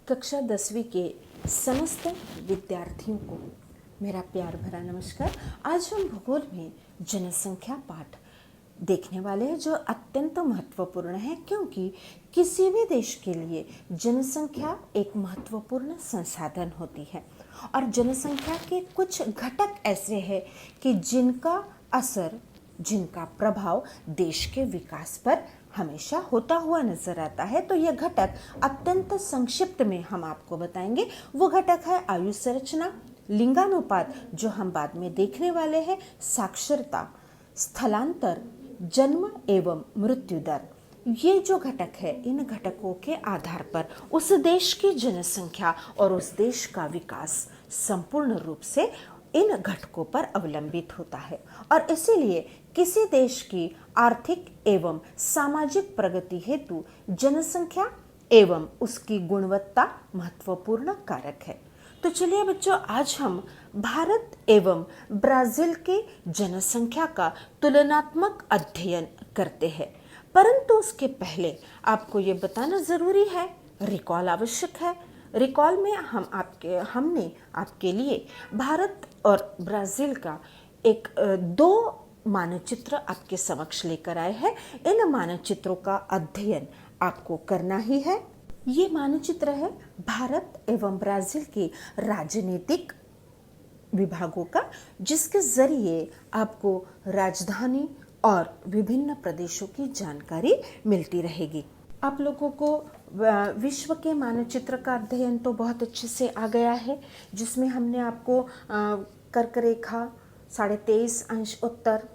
कक्षा 10वीं के समस्त विद्यार्थियों को मेरा प्यार भरा नमस्कार। आज हम भूगोल में जनसंख्या पाठ देखने वाले हैं जो अत्यंत महत्वपूर्ण है, क्योंकि किसी भी देश के लिए जनसंख्या एक महत्वपूर्ण संसाधन होती है और जनसंख्या के कुछ घटक ऐसे हैं कि जिनका असर, जिनका प्रभाव देश के विकास पर हमेशा होता हुआ नजर आता है। तो यह घटक अत्यंत संक्षिप्त में हम आपको बताएंगे। वो घटक है आयु संरचना, लिंगानुपात जो हम बाद में देखने वाले हैं, साक्षरता, स्थलांतर, जन्म एवं मृत्यु दर। ये जो घटक है, इन घटकों के आधार पर उस देश की जनसंख्या और उस देश का विकास संपूर्ण रूप से इन घटकों पर अवलंबित होता है और इसीलिए किसी देश की आर्थिक एवं सामाजिक प्रगति हेतु जनसंख्या एवं उसकी गुणवत्ता महत्वपूर्ण कारक है। तो चलिए बच्चों, आज हम भारत एवं ब्राजील के जनसंख्या का तुलनात्मक अध्ययन करते हैं, परंतु उसके पहले आपको ये बताना जरूरी है, रिकॉल आवश्यक है। रिकॉल में हमने आपके लिए भारत और ब्राजील का दो मानचित्र आपके समक्ष लेकर आए हैं। इन मानचित्रों का अध्ययन आपको करना ही है। ये मानचित्र है भारत एवं ब्राजील के राजनीतिक विभागों का, जिसके जरिए आपको राजधानी और विभिन्न प्रदेशों की जानकारी मिलती रहेगी। आप लोगों को विश्व के मानचित्र का अध्ययन तो बहुत अच्छे से आ गया है, जिसमें हमने आपको कर्क रेखा 23.5 अंश उत्तर,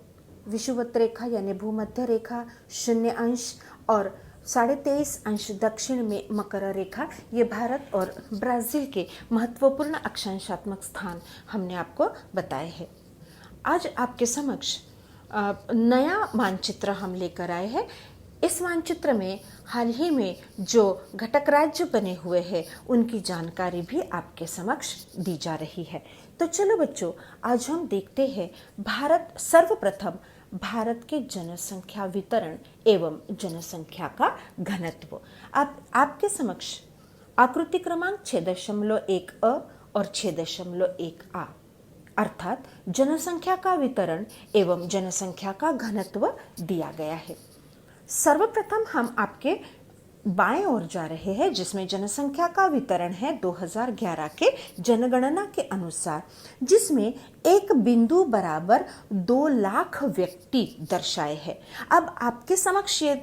विषुवत रेखा यानी भूमध्य रेखा 0 अंश और 23.5 अंश दक्षिण में मकर रेखा, ये भारत और ब्राजील के महत्वपूर्ण अक्षांशात्मक स्थान हमने आपको बताए हैं। आज आपके समक्ष नया मानचित्र हम लेकर आए हैं। इस मानचित्र में हाल ही में जो घटक राज्य बने हुए हैं उनकी जानकारी भी आपके समक्ष दी जा रही है। तो चलो बच्चों, आज हम देखते हैं सर्वप्रथम भारत के जनसंख्या वितरण एवं जनसंख्या का घनत्व। आपके समक्ष आकृति क्रमांक 6.1 अ और 6.1 आ अर्थात जनसंख्या का वितरण एवं जनसंख्या का घनत्व दिया गया है। सर्वप्रथम हम आपके बाएं ओर जा रहे हैं, जिसमें जनसंख्या का वितरण है 2011 के जनगणना के अनुसार, जिसमें एक बिंदु बराबर 2 लाख व्यक्ति दर्शाए हैं। अब आपके समक्ष ये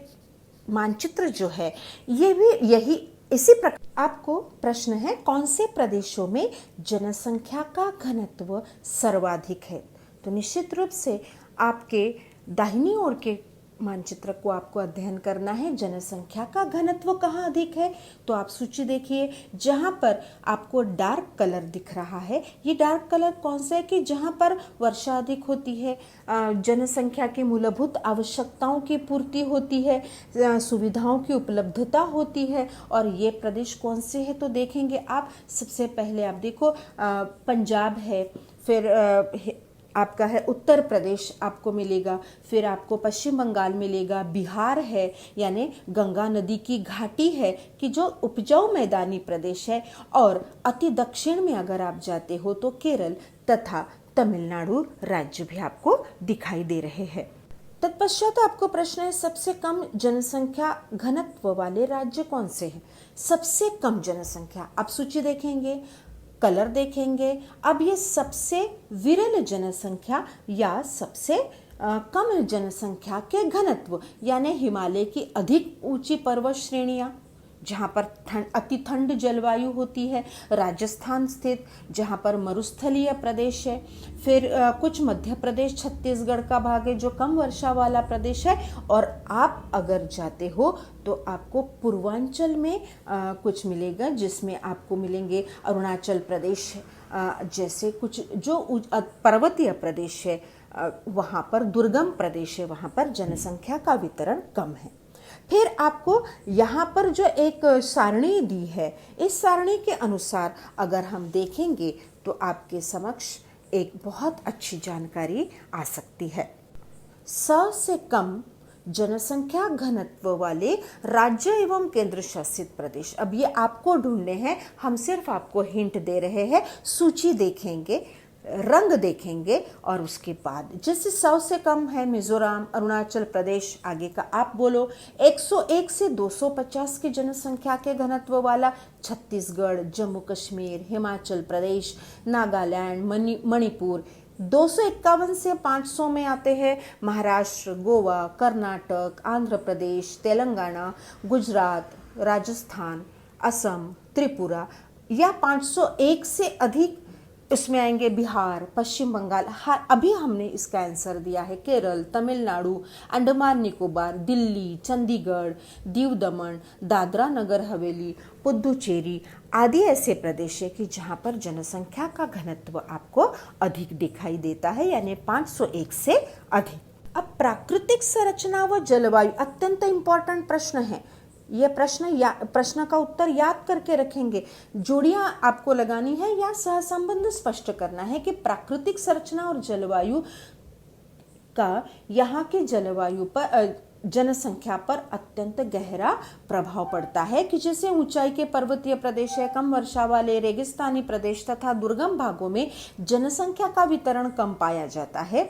मानचित्र जो है, ये भी यही इसी प्रकार। आपको प्रश्न है, कौन से प्रदेशों में जनसंख्या का घनत्व सर्वाधिक है? तो निश्चित रूप से आपके दाहिनी ओर के मानचित्र को आपको अध्ययन करना है। जनसंख्या का घनत्व कहाँ अधिक है? तो आप सूची देखिए, जहाँ पर आपको डार्क कलर दिख रहा है, ये डार्क कलर कौन सा है? कि जहाँ पर वर्षा अधिक होती है, जनसंख्या की मूलभूत आवश्यकताओं की पूर्ति होती है, सुविधाओं की उपलब्धता होती है। और ये प्रदेश कौन से है? तो देखेंगे आप, सबसे पहले आप देखो पंजाब है, फिर आपका है उत्तर प्रदेश आपको मिलेगा, फिर आपको पश्चिम बंगाल मिलेगा, बिहार है यानी गंगा नदी की घाटी है कि जो उपजाऊ मैदानी प्रदेश है, और अति दक्षिण में अगर आप जाते हो तो केरल तथा तमिलनाडु राज्य भी आपको दिखाई दे रहे हैं। तत्पश्चात आपको प्रश्न है, सबसे कम जनसंख्या घनत्व वाले राज्य कौन से हैं? सबसे कम जनसंख्या, आप सूची देखेंगे, कलर देखेंगे। अब ये सबसे विरल जनसंख्या या सबसे कम जनसंख्या के घनत्व यानी हिमालय की अधिक ऊंची पर्वत श्रेणियां जहाँ पर अति ठंड जलवायु होती है, राजस्थान स्थित जहाँ पर मरुस्थलीय प्रदेश है, फिर कुछ मध्य प्रदेश छत्तीसगढ़ का भाग है जो कम वर्षा वाला प्रदेश है, और आप अगर जाते हो तो आपको पूर्वांचल में कुछ मिलेगा, जिसमें आपको मिलेंगे अरुणाचल प्रदेश जैसे कुछ जो पर्वतीय प्रदेश है, वहाँ पर दुर्गम प्रदेश है, वहाँ पर जनसंख्या का वितरण कम है। फिर आपको यहाँ पर जो एक सारणी दी है, इस सारणी के अनुसार अगर हम देखेंगे तो आपके समक्ष एक बहुत अच्छी जानकारी आ सकती है। 100 से कम जनसंख्या घनत्व वाले राज्य एवं केंद्र शासित प्रदेश। अब ये आपको ढूंढने हैं, हम सिर्फ आपको हिंट दे रहे हैं। सूची देखेंगे, रंग देखेंगे और उसके बाद जैसे 100 से कम है मिजोरम, अरुणाचल प्रदेश, आगे का आप बोलो। 101 से 250 की जनसंख्या के घनत्व वाला छत्तीसगढ़, जम्मू कश्मीर, हिमाचल प्रदेश, नागालैंड, मणिपुर। 251 से 500 में आते हैं महाराष्ट्र, गोवा, कर्नाटक, आंध्र प्रदेश, तेलंगाना, गुजरात, राजस्थान, असम, त्रिपुरा। या 501 से अधिक उसमें आएंगे बिहार, पश्चिम बंगाल। अभी हमने इसका आंसर दिया है केरल, तमिलनाडु, अंडमान निकोबार, दिल्ली, चंडीगढ़, दीव दमन, दादरा नगर हवेली, पुदुचेरी आदि ऐसे प्रदेश है कि जहाँ पर जनसंख्या का घनत्व आपको अधिक दिखाई देता है, यानी 501 से अधिक। अब प्राकृतिक संरचना व जलवायु अत्यंत इंपॉर्टेंट प्रश्न है। यह प्रश्न का उत्तर याद करके रखेंगे। जोड़ियां आपको लगानी है या सहसंबंध स्पष्ट करना है कि प्राकृतिक संरचना और जलवायु का यहाँ के जलवायु पर, जनसंख्या पर अत्यंत गहरा प्रभाव पड़ता है कि जैसे ऊंचाई के पर्वतीय प्रदेश है, कम वर्षा वाले रेगिस्तानी प्रदेश तथा दुर्गम भागों में जनसंख्या का वितरण कम पाया जाता है,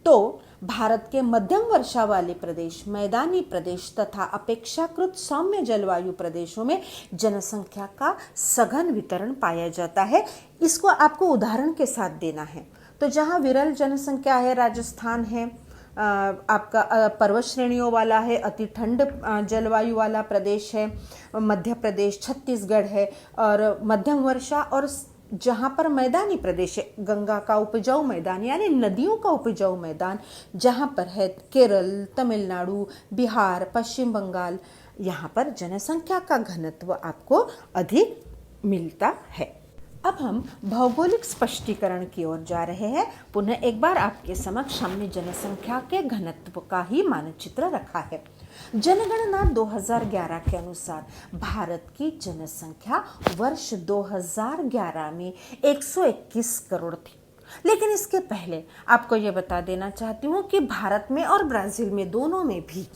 तो भारत के मध्यम वर्षा वाले प्रदेश, मैदानी प्रदेश तथा अपेक्षाकृत सौम्य जलवायु प्रदेशों में जनसंख्या का सघन वितरण पाया जाता है। इसको आपको उदाहरण के साथ देना है। तो जहाँ विरल जनसंख्या है, राजस्थान है, आपका पर्वत श्रेणियों वाला है, अति ठंड जलवायु वाला प्रदेश है मध्य प्रदेश, छत्तीसगढ़ है, और मध्यम वर्षा और जहाँ पर मैदानी प्रदेश है, गंगा का उपजाऊ मैदान यानी नदियों का उपजाऊ मैदान जहाँ पर है केरल, तमिलनाडु, बिहार, पश्चिम बंगाल, यहाँ पर जनसंख्या का घनत्व आपको अधिक मिलता है। अब हम भौगोलिक स्पष्टीकरण की ओर जा रहे हैं। पुनः एक बार आपके समक्ष हमने जनसंख्या के घनत्व का ही मानचित्र रखा है। जनगणना 2011 के अनुसार भारत की जनसंख्या वर्ष 2011 में 121 करोड़ थी। लेकिन इसके पहले आपको ये बता देना चाहती हूँ कि भारत में और ब्राज़ील में दोनों में भी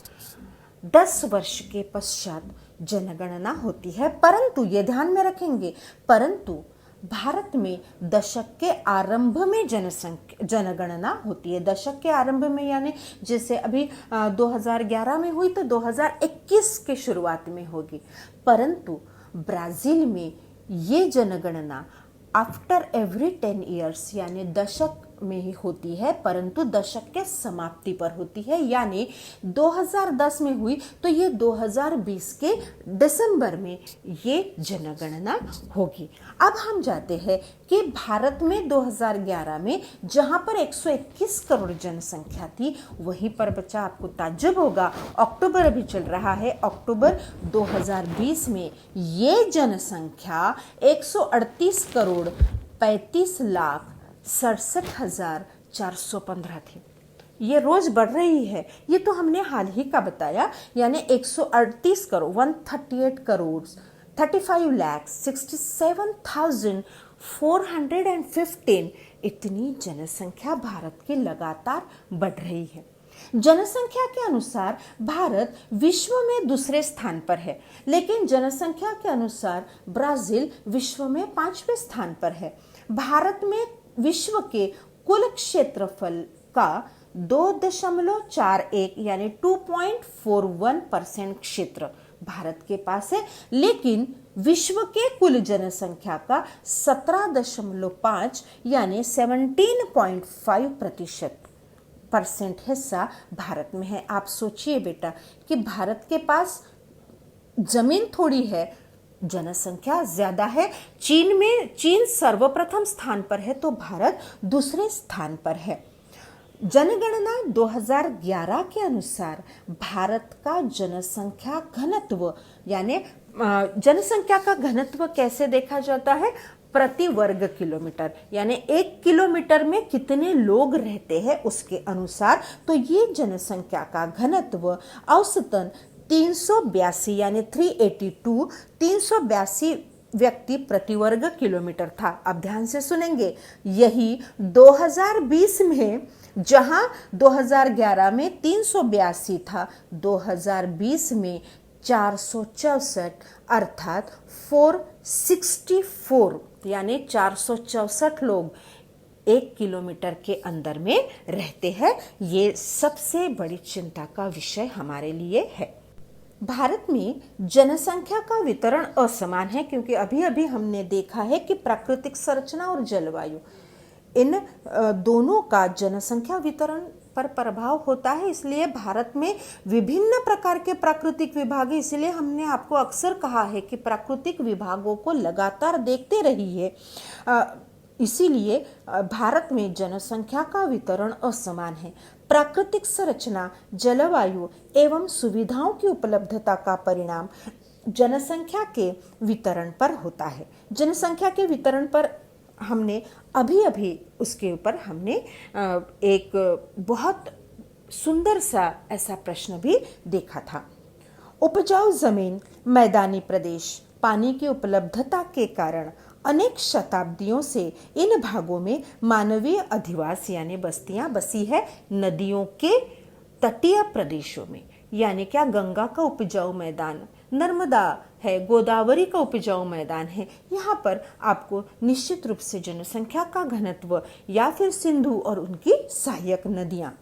10 वर्ष के पश्चात जनगणना होती है। परंतु ये ध्यान में रखेंगे, परंतु भारत में दशक के आरंभ में जनगणना होती है। दशक के आरंभ में यानी जैसे अभी 2011 में हुई तो 2021 के शुरुआत में होगी। परंतु ब्राज़ील में ये जनगणना आफ्टर एवरी 10 ईयर्स यानी दशक में ही होती है, परंतु दशक के समाप्ति पर होती है। यानी 2010 में हुई तो ये 2020 के दिसंबर में ये जनगणना होगी। अब हम जाते हैं कि भारत में 2011 में जहां पर 121 करोड़ जनसंख्या थी, वहीं पर बच्चा आपको ताज्जुब होगा, अक्टूबर अभी चल रहा है, अक्टूबर 2020 में ये जनसंख्या 138 करोड़ 35 लाख 67,415 थी। ये रोज बढ़ रही है। ये तो हमने हाल ही का बताया, यानी 138 करोड़ 138 करोड़ 35 लाख 67,415 इतनी जनसंख्या भारत की लगातार बढ़ रही है। जनसंख्या के अनुसार भारत विश्व में दूसरे स्थान पर है, लेकिन जनसंख्या के अनुसार ब्राजील विश्व में 5वें स्थान पर है। भारत में विश्व के कुल क्षेत्रफल का 2.41 यानी 2.41% क्षेत्र भारत के पास है, लेकिन विश्व के कुल जनसंख्या का 17.5 यानी 17.5% हिस्सा भारत में है। आप सोचिए बेटा कि भारत के पास जमीन थोड़ी है, जनसंख्या ज्यादा है। चीन सर्वप्रथम स्थान पर है तो भारत दूसरे स्थान पर है। जनगणना 2011 के अनुसार भारत का जनसंख्या घनत्व यानी जनसंख्या का घनत्व कैसे देखा जाता है? प्रति वर्ग किलोमीटर, यानी 1 किलोमीटर में कितने लोग रहते हैं उसके अनुसार। तो ये जनसंख्या का घनत्व औसतन 382 यानी 382 व्यक्ति प्रति वर्ग किलोमीटर था। अब ध्यान से सुनेंगे, यही 2020 में, जहां 2011 में 382 था, 2020 में 464 अर्थात 464 यानी 464 लोग 1 किलोमीटर के अंदर में रहते हैं। ये सबसे बड़ी चिंता का विषय हमारे लिए है। भारत में जनसंख्या का वितरण असमान है, क्योंकि अभी अभी हमने देखा है कि प्राकृतिक संरचना और जलवायु, इन दोनों का जनसंख्या वितरण पर प्रभाव होता है। इसलिए भारत में विभिन्न प्रकार के प्राकृतिक विभाग हैं। इसलिए हमने आपको अक्सर कहा है कि प्राकृतिक विभागों को लगातार देखते रहिए। इसीलिए भारत में जनसंख्या का वितरण असमान है। प्राकृतिक संरचना, जलवायु एवं सुविधाओं की उपलब्धता का परिणाम जनसंख्या के वितरण पर होता है। जनसंख्या के वितरण पर हमने अभी अभी उसके ऊपर हमने एक बहुत सुंदर सा ऐसा प्रश्न भी देखा था। उपजाऊ जमीन, मैदानी प्रदेश, पानी की उपलब्धता के कारण अनेक शताब्दियों से इन भागों में मानवीय अधिवास यानी बस्तियां बसी है। नदियों के तटीय प्रदेशों में, यानी क्या, गंगा का उपजाऊ मैदान, नर्मदा है, गोदावरी का उपजाऊ मैदान है, यहाँ पर आपको निश्चित रूप से जनसंख्या का घनत्व या फिर सिंधु और उनकी सहायक नदियाँ,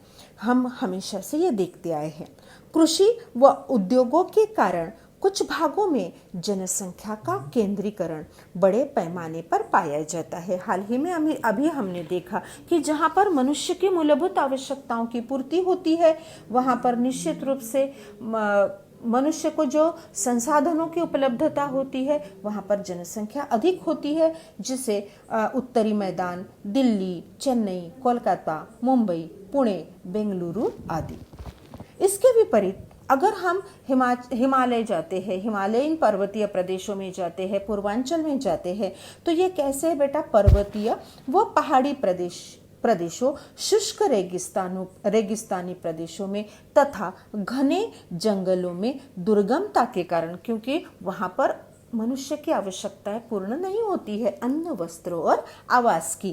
हम हमेशा से ये देखते आए हैं। कृषि व उद्योगों के कारण कुछ भागों में जनसंख्या का केंद्रीकरण बड़े पैमाने पर पाया जाता है। हाल ही में अभी हमने देखा कि जहाँ पर मनुष्य की मूलभूत आवश्यकताओं की पूर्ति होती है, वहाँ पर निश्चित रूप से मनुष्य को जो संसाधनों की उपलब्धता होती है, वहाँ पर जनसंख्या अधिक होती है, जिसे उत्तरी मैदान, दिल्ली, चेन्नई, कोलकाता, मुंबई, पुणे, बेंगलुरु आदि। इसके विपरीत अगर हम हिमालय जाते हैं, हिमालयन पर्वतीय प्रदेशों में जाते हैं, पूर्वांचल में जाते हैं, तो ये कैसे है बेटा, पर्वतीय व पहाड़ी प्रदेशों, शुष्क रेगिस्तानी प्रदेशों में तथा घने जंगलों में दुर्गमता के कारण, क्योंकि वहाँ पर मनुष्य की आवश्यकताएं पूर्ण नहीं होती है, अन्न, वस्त्रों और आवास की,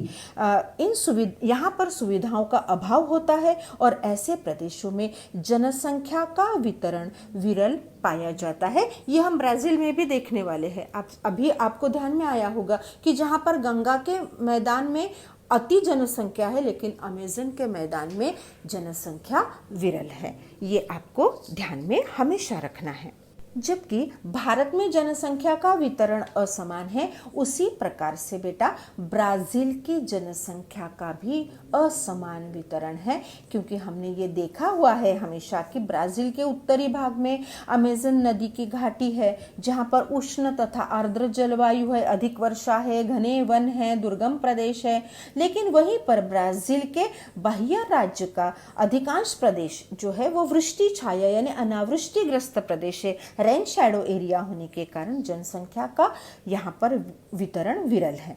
यहाँ पर सुविधाओं का अभाव होता है और ऐसे प्रदेशों में जनसंख्या का वितरण विरल पाया जाता है। ये हम ब्राजील में भी देखने वाले हैं। अभी आपको ध्यान में आया होगा कि जहाँ पर गंगा के मैदान में अति जनसंख्या है, लेकिन अमेज़न के मैदान में जनसंख्या विरल है। ये आपको ध्यान में हमेशा रखना है। जबकि भारत में जनसंख्या का वितरण असमान है, उसी प्रकार से बेटा ब्राज़ील की जनसंख्या का भी असमान वितरण है, क्योंकि हमने ये देखा हुआ है हमेशा कि ब्राज़ील के उत्तरी भाग में अमेज़न नदी की घाटी है, जहाँ पर उष्ण तथा आर्द्र जलवायु है, अधिक वर्षा है, घने वन है, दुर्गम प्रदेश है। लेकिन वहीं पर ब्राज़ील के बाह्य राज्य का अधिकांश प्रदेश जो है वो वृष्टि छाया यानी अनावृष्टिग्रस्त प्रदेश है। रेन शैडो एरिया होने के कारण जनसंख्या का यहाँ पर वितरण विरल है।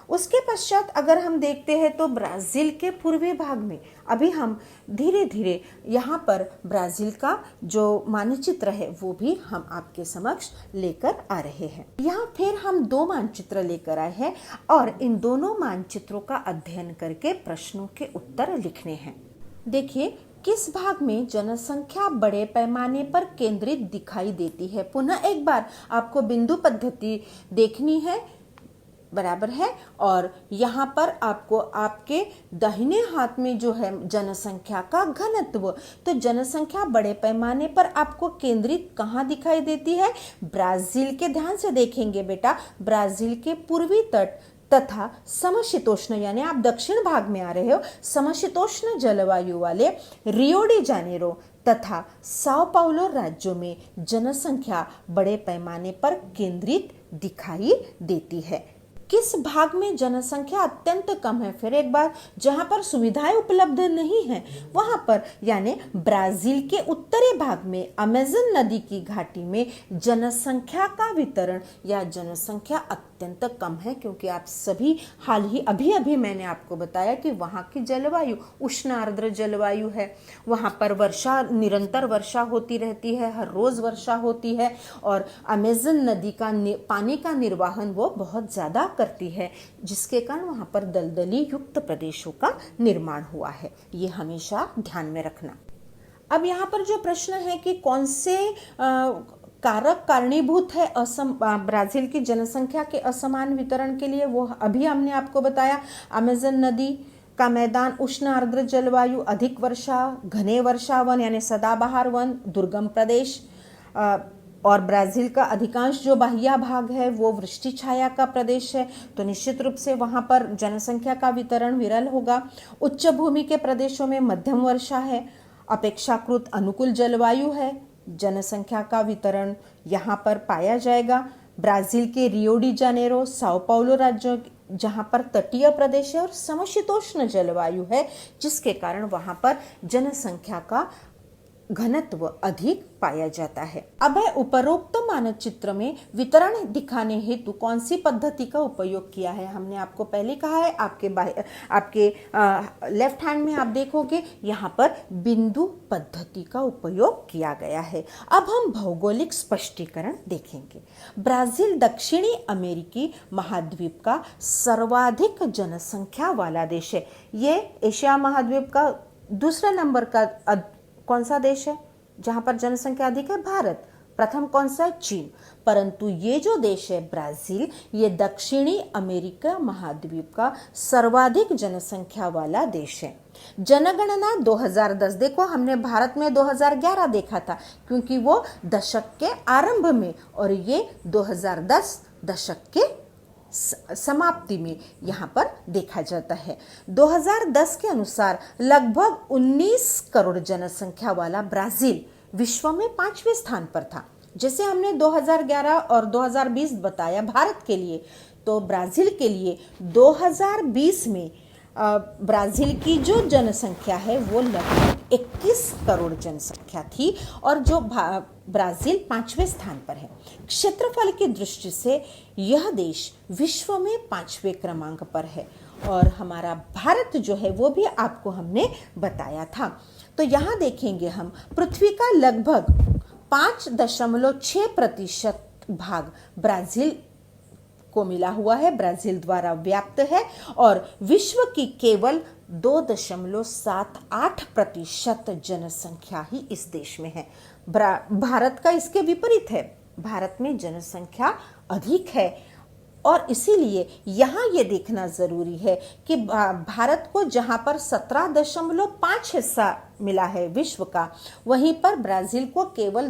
उसके पश्चात अगर हम देखते हैं तो ब्राज़ील के पूर्वी भाग में अभी हम धीरे धीरे यहाँ पर ब्राज़ील का जो मानचित्र है वो भी हम आपके समक्ष लेकर आ रहे हैं। यहाँ फिर हम 2 मानचित्र लेकर आए हैं और इन दोनों मानचित्रों का अध्ययन करके प्रश्नों के उत्तर लिखने हैं। देखिए, किस भाग में जनसंख्या बड़े पैमाने पर केंद्रित दिखाई देती है। पुनः एक बार आपको बिंदु पद्धति देखनी है, बराबर है, और यहाँ पर आपको आपके दाहिने हाथ में जो है जनसंख्या का घनत्व, तो जनसंख्या बड़े पैमाने पर आपको केंद्रित कहाँ दिखाई देती है, ब्राज़ील के, ध्यान से देखेंगे बेटा, ब्राज़ील के पूर्वी तट तथा समशीतोष्ण यानी आप दक्षिण भाग में आ रहे हो, समशीतोष्ण जलवायु वाले रियो डी जानेरो तथा साओ पाउलो राज्यों में जनसंख्या बड़े पैमाने पर केंद्रित दिखाई देती है। किस भाग में जनसंख्या अत्यंत कम है? फिर एक बार, जहां पर सुविधाएं उपलब्ध नहीं है वहां पर, यानी ब्राजील के उत्तरी भाग में अमेज़न नदी की घाटी में जनसंख्या का वितरण या जनसंख्या अत्यंत कम है, क्योंकि आप सभी अभी अभी मैंने आपको बताया कि वहां की जलवायु उष्ण आर्द्र जलवायु है। वहां पर वर्षा, निरंतर वर्षा होती रहती है, हर रोज वर्षा होती है, और अमेज़न नदी का पानी का निर्वहन वो बहुत ज़्यादा करती है, जिसके कारण वहाँ पर दलदली युक्त प्रदेशों का निर्माण हुआ है। ये हमेशा ध्यान में रखना। अब यहाँ पर जो प्रश्न है कि कौन से कारक कारणीभूत है ब्राजील की जनसंख्या के असमान वितरण के लिए, वो अभी हमने आपको बताया। अमेज़न नदी का मैदान, उष्ण आर्द्र जलवायु, अधिक वर्षा, घने वर्षावन यानी सदाबहार वन, दुर्गम प्रदेश, और ब्राजील का अधिकांश जो बाह्य भाग है वो वृष्टि छाया का प्रदेश है, तो निश्चित रूप से वहाँ पर जनसंख्या का वितरण विरल होगा। उच्च भूमि के प्रदेशों में मध्यम वर्षा है, अपेक्षाकृत अनुकूल जलवायु है, जनसंख्या का वितरण यहाँ पर पाया जाएगा। ब्राजील के Rio de Janeiro, Sao Paulo राज्यों, जहाँ पर तटीय प्रदेश है और समशीतोष्ण जलवायु है, जिसके कारण वहाँ पर जनसंख्या का घनत्व अधिक पाया जाता है। अब है उपरोक्त मानचित्र में वितरण दिखाने हेतु कौन सी पद्धति का उपयोग किया है? हमने आपको पहले कहा है, आपके लेफ्ट हैंड में आप देखोगे यहाँ पर बिंदु पद्धति का उपयोग किया गया है। अब हम भौगोलिक स्पष्टीकरण देखेंगे। ब्राजील दक्षिणी अमेरिकी महाद्वीप का सर्वाधिक जनसंख्या वाला देश है। ये एशिया महाद्वीप का दूसरे नंबर का कौन सा देश है जहां पर जनसंख्या अधिक है? भारत। प्रथम कौन सा है? चीन। परंतु ये जो देश है ब्राजील, ये दक्षिणी अमेरिका महाद्वीप का सर्वाधिक जनसंख्या वाला देश है। जनगणना 2010, देखो हमने भारत में 2011 देखा था, क्योंकि वो दशक के आरंभ में, और ये 2010 दशक के समाप्ति में यहाँ पर देखा जाता है। 2010 के अनुसार लगभग 19 करोड़ जनसंख्या वाला ब्राजील विश्व में 5वें स्थान पर था। जैसे हमने 2011 और 2020 बताया भारत के लिए, तो ब्राजील के लिए 2020 में ब्राजील की जो जनसंख्या है वो लगभग 21 करोड़ जनसंख्या थी, और जो ब्राजील 5वें स्थान पर है। क्षेत्रफल की दृष्टि से यह देश विश्व में 5वें क्रमांक पर है, और हमारा भारत जो है वो भी आपको हमने बताया था। तो यहाँ देखेंगे हम, पृथ्वी का लगभग 5.6% भाग ब्राजील को मिला हुआ है, ब्राजील द्वारा व्याप्त है, और विश्व की केवल 2.78% जनसंख्या ही इस देश में है। भारत का इसके विपरीत है, भारत में जनसंख्या अधिक है, और इसीलिए यहाँ ये देखना जरूरी है कि भारत को जहाँ पर 17.5 हिस्सा मिला है विश्व का, वहीं पर ब्राजील को केवल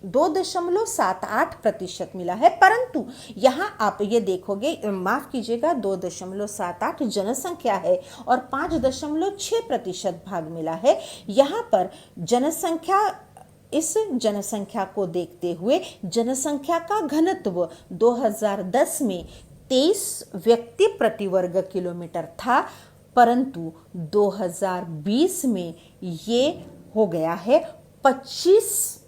2.78% मिला है। परंतु यहाँ आप ये देखोगे, माफ कीजिएगा, 2.78 जनसंख्या है और 5.6% भाग मिला है। यहाँ पर जनसंख्या, इस जनसंख्या को देखते हुए जनसंख्या का घनत्व 2010 में 23 व्यक्ति प्रति वर्ग किलोमीटर था, परंतु 2020 में ये हो गया है 25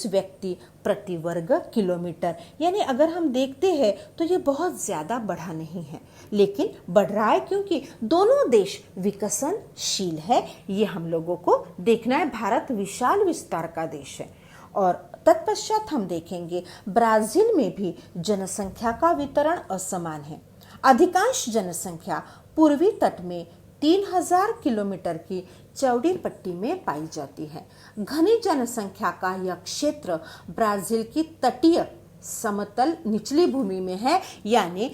व्यक्ति प्रति वर्ग किलोमीटर। यानी अगर हम देखते हैं तो ये बहुत ज़्यादा बढ़ा नहीं है, लेकिन बढ़ रहा है क्योंकि दोनों देश विकसनशील है। ये हम लोगों को देखना है। भारत विशाल विस्तार का देश है। और तत्पश्चात हम देखेंगे ब्राजील में भी जनसंख्या का वितरण असमान है। अधिकांश जनसंख्या पूर्वी तट में 3000 किलोमीटर की चौड़ी पट्टी में पाई जाती है। घनी जनसंख्या का यह क्षेत्र ब्राजील की तटीय समतल निचली भूमि में है, यानी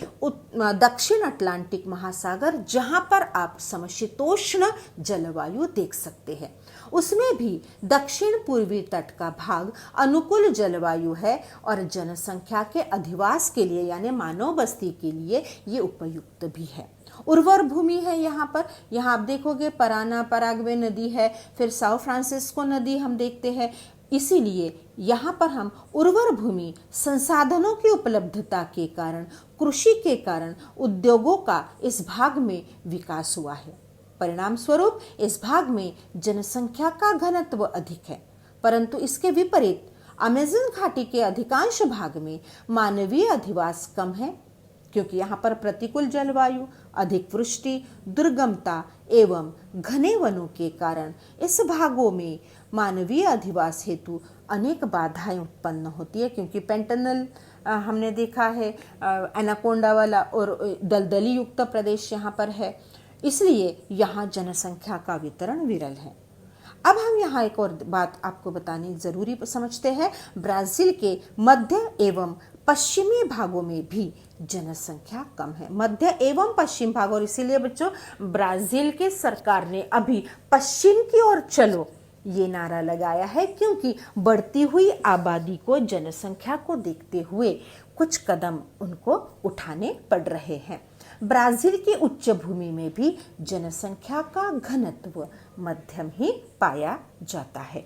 दक्षिण अटलांटिक महासागर, जहां पर आप समशीतोष्ण जलवायु देख सकते हैं। उसमें भी दक्षिण पूर्वी तट का भाग अनुकूल जलवायु है और जनसंख्या के अधिवास के लिए यानी मानव बस्ती के लिए ये उपयुक्त भी है। उर्वर भूमि है यहाँ पर। यहाँ आप देखोगे पराना पराग्वे नदी है, फिर साओ फ्रांसिस्को नदी हम देखते हैं, इसीलिए यहाँ पर हम उर्वर भूमि, संसाधनों की उपलब्धता के कारण, कृषि के कारण उद्योगों का इस भाग में विकास हुआ है। परिणाम स्वरूप इस भाग में जनसंख्या का घनत्व अधिक है, परंतु इसके विपरीत अमेज़न घाटी के अधिकांश भाग में मानवीय अधिवास कम है, क्योंकि यहाँ पर प्रतिकूल जलवायु, अधिक वृष्टि, दुर्गमता एवं घने वनों के कारण इस भागों में मानवीय अधिवास हेतु अनेक बाधाएं उत्पन्न होती है। क्योंकि पेंटनल हमने देखा है, एनाकोंडा वाला और दलदली युक्त प्रदेश यहाँ पर है, इसलिए यहाँ जनसंख्या का वितरण विरल है। अब हम यहाँ एक और बात आपको बतानी जरूरी समझते हैं। ब्राज़ील के मध्य एवं पश्चिमी भागों में भी जनसंख्या कम है। मध्य एवं पश्चिम भाग, और इसीलिए बच्चों ब्राज़ील की सरकार ने अभी पश्चिम की ओर चलो ये नारा लगाया है, क्योंकि बढ़ती हुई आबादी को, जनसंख्या को देखते हुए कुछ कदम उनको उठाने पड़ रहे हैं। ब्राज़ील की उच्च भूमि में भी जनसंख्या का घनत्व मध्यम ही पाया जाता है।